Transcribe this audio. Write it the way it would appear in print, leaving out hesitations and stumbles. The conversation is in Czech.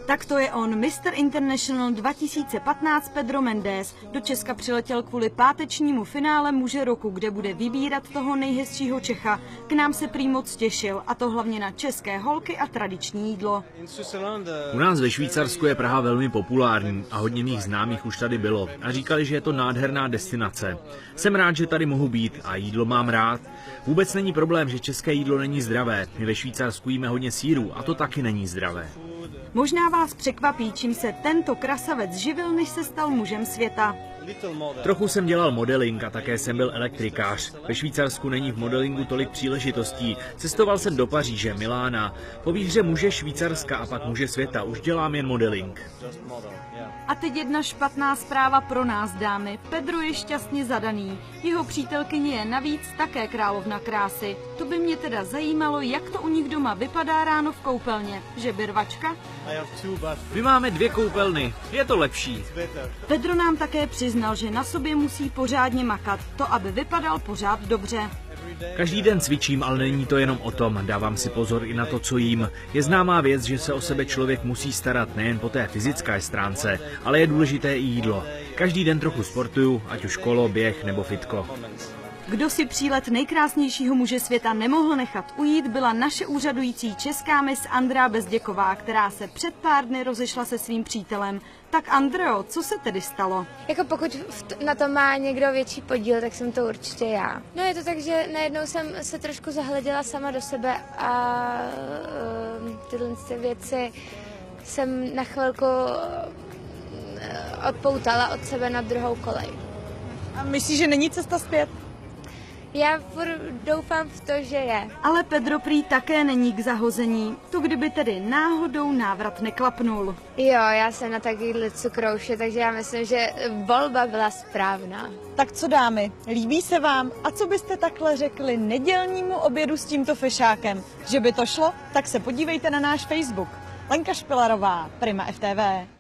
Tak to je on, Mr. International 2015 Pedro Mendes. Do Česka přiletěl kvůli pátečnímu finále muže roku, kde bude vybírat toho nejhezčího Čecha. K nám se prý moc těšil, a to hlavně na české holky a tradiční jídlo. U nás ve Švýcarsku je Praha velmi populární a hodně mých známých už tady bylo a říkali, že je to nádherná destinace. Jsem rád, že tady mohu být a jídlo mám rád. Vůbec není problém, že české jídlo není zdravé. My ve Švýcarsku jíme hodně sýrů a to taky není zdravé. Možná vás překvapí, čím se tento krasavec živil, než se stal mužem světa. Trochu jsem dělal modeling a také jsem byl elektrikář. Ve Švýcarsku není v modelingu tolik příležitostí. Cestoval jsem do Paříže, Milána. Po výhře muže Švýcarska a pak muže světa už dělám jen modeling. A teď jedna špatná zpráva pro nás, dámy. Pedro je šťastně zadaný. Jeho přítelkyně je navíc také královna krásy. To by mě teda zajímalo, jak to u nich doma vypadá ráno v koupelně. Že birvačka? My máme 2 koupelny, je to lepší. Pedro nám také přiznal, že na sobě musí pořádně makat, to aby vypadal pořád dobře. Každý den cvičím, ale není to jenom o tom, dávám si pozor i na to, co jím. Je známá věc, že se o sebe člověk musí starat nejen po té fyzické stránce, ale je důležité i jídlo. Každý den trochu sportuju, ať už kolo, běh nebo fitko. Kdo si přílet nejkrásnějšího muže světa nemohl nechat ujít, byla naše úřadující česká miss Andrea Bezděková, která se před pár dny rozešla se svým přítelem. Tak Andreo, co se tedy stalo? Jako pokud na tom má někdo větší podíl, tak jsem to určitě já. No je to tak, že najednou jsem se trošku zahleděla sama do sebe a tyhle věci jsem na chvilku odpoutala od sebe na druhou kolej. A myslíš, že není cesta zpět? Já doufám v to, že je. Ale Pedro prý také není k zahození. To kdyby tedy náhodou návrat neklapnul. Jo, já jsem na takovýhle cukrouše, takže já myslím, že volba byla správná. Tak co dámy, líbí se vám? A co byste takhle řekli nedělnímu obědu s tímto fešákem? Že by to šlo? Tak se podívejte na náš Facebook. Lenka Špilarová, Prima FTV.